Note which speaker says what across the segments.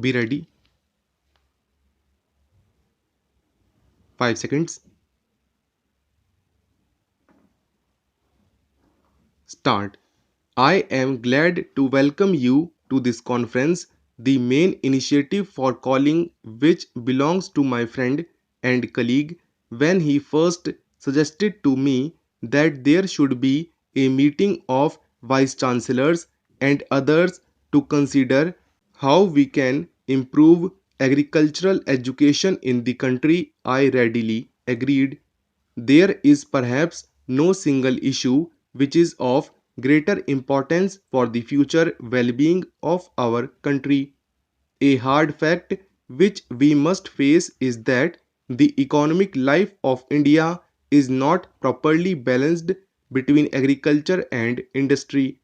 Speaker 1: Be ready. 5 seconds. Start. I am glad to welcome you to this conference, the main initiative for calling which belongs to my friend and colleague when he first suggested to me that there should be a meeting of vice chancellors and others to consider how we can improve agricultural education in the country. I readily agreed. There is perhaps no single issue which is of greater importance for the future well-being of our country. A hard fact which we must face is that the economic life of India is not properly balanced between agriculture and industry.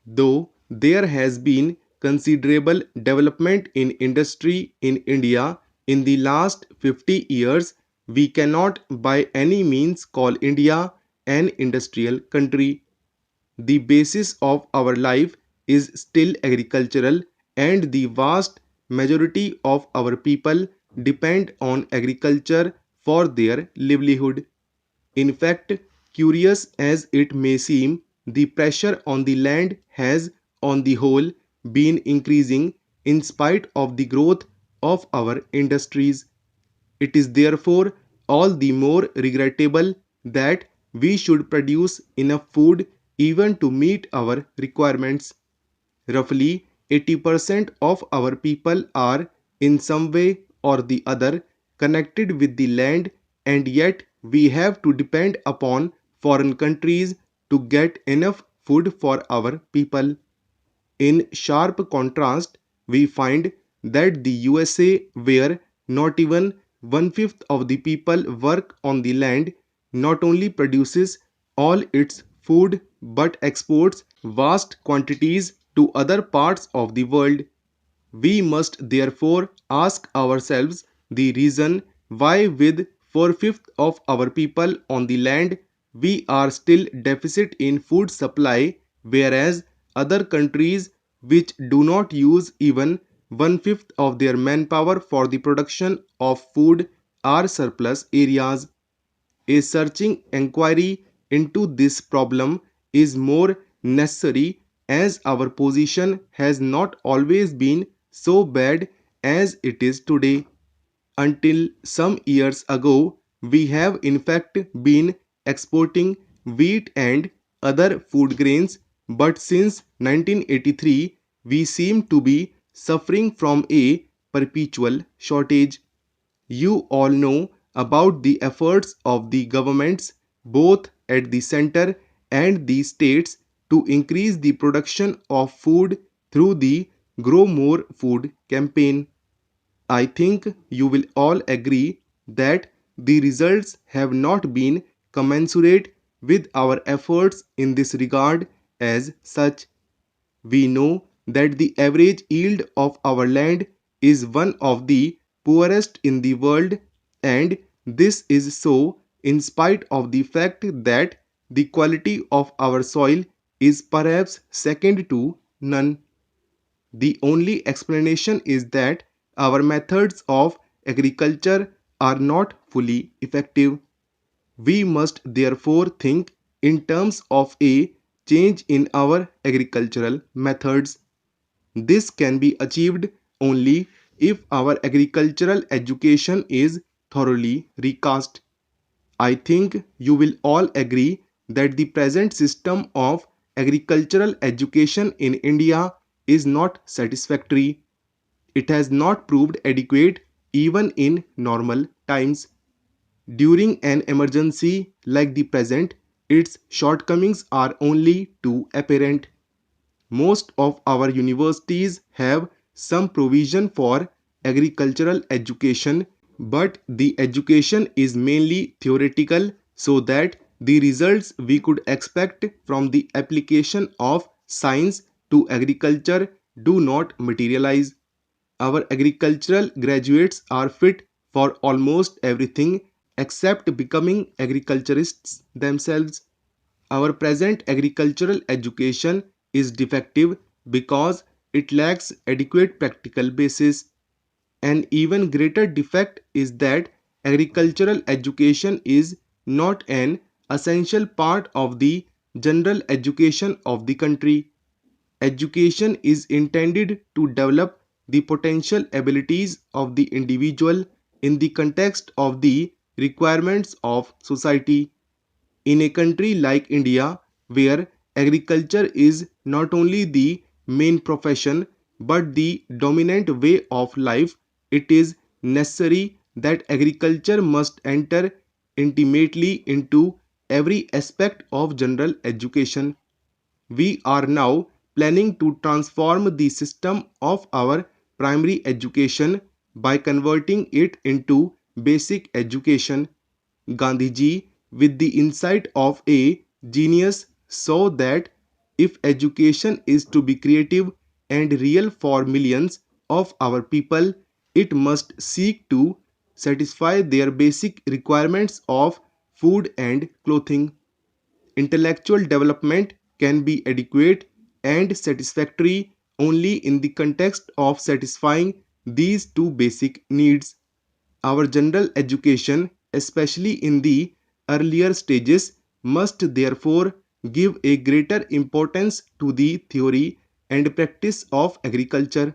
Speaker 1: Though there has been considerable development in industry in India in the last 50 years, we cannot by any means call India an industrial country. The basis of our life is still agricultural, and the vast majority of our people depend on agriculture for their livelihood. In fact, curious as it may seem, the pressure on the land has, on the whole, been increasing in spite of the growth of our industries. It is therefore all the more regrettable that we should produce enough food even to meet our requirements. Roughly 80% of our people are in some way or the other connected with the land, and yet we have to depend upon foreign countries to get enough food for our people. In sharp contrast, we find that the USA, where not even one-fifth of the people work on the land, not only produces all its food but exports vast quantities to other parts of the world. We must therefore ask ourselves the reason why, with four-fifths of our people on the land, we are still deficit in food supply, whereas other countries which do not use even one-fifth of their manpower for the production of food are surplus areas. A searching inquiry into this problem is more necessary as our position has not always been so bad as it is today. Until some years ago, we have in fact been exporting wheat and other food grains, but since 1983, we seem to be suffering from a perpetual shortage. You all know about the efforts of the governments, both at the center and the states, to increase the production of food through the Grow More Food campaign. I think you will all agree that the results have not been commensurate with our efforts in this regard. As such, we know that the average yield of our land is one of the poorest in the world, and this is so in spite of the fact that the quality of our soil is perhaps second to none. The only explanation is that our methods of agriculture are not fully effective. We must therefore think in terms of a change in our agricultural methods. This can be achieved only if our agricultural education is thoroughly recast. I think you will all agree that the present system of agricultural education in India is not satisfactory. It has not proved adequate even in normal times. During an emergency like the present, its shortcomings are only too apparent. Most of our universities have some provision for agricultural education, but the education is mainly theoretical, so that the results we could expect from the application of science to agriculture do not materialize. Our agricultural graduates are fit for almost everything except becoming agriculturists themselves. Our present agricultural education is defective because it lacks adequate practical basis. An even greater defect is that agricultural education is not an essential part of the general education of the country. Education is intended to develop the potential abilities of the individual in the context of the requirements of society. In a country like India, where agriculture is not only the main profession but the dominant way of life, it is necessary that agriculture must enter intimately into every aspect of general education. We are now planning to transform the system of our primary education by converting it into basic education. Gandhiji, with the insight of a genius, saw that if education is to be creative and real for millions of our people, it must seek to satisfy their basic requirements of food and clothing. Intellectual development can be adequate and satisfactory only in the context of satisfying these two basic needs. Our general education, especially in the earlier stages, must therefore give a greater importance to the theory and practice of agriculture.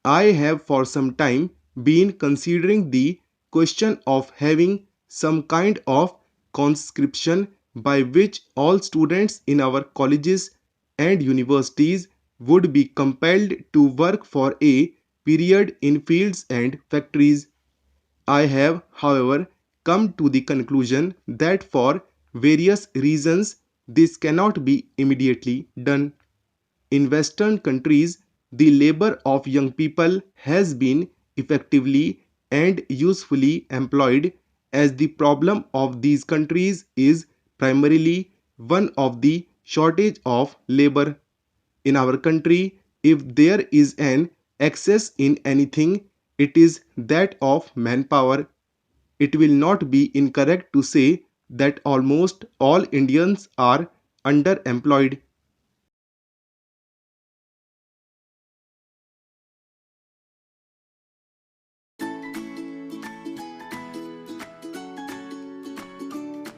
Speaker 1: I have for some time been considering the question of having some kind of conscription by which all students in our colleges and universities would be compelled to work for a period in fields and factories. I have, however, come to the conclusion that for various reasons this cannot be immediately done. In Western countries, the labor of young people has been effectively and usefully employed, as the problem of these countries is primarily one of the shortage of labor. In our country, if there is an excess in anything, it is that of manpower. It will not be incorrect to say that almost all Indians are underemployed.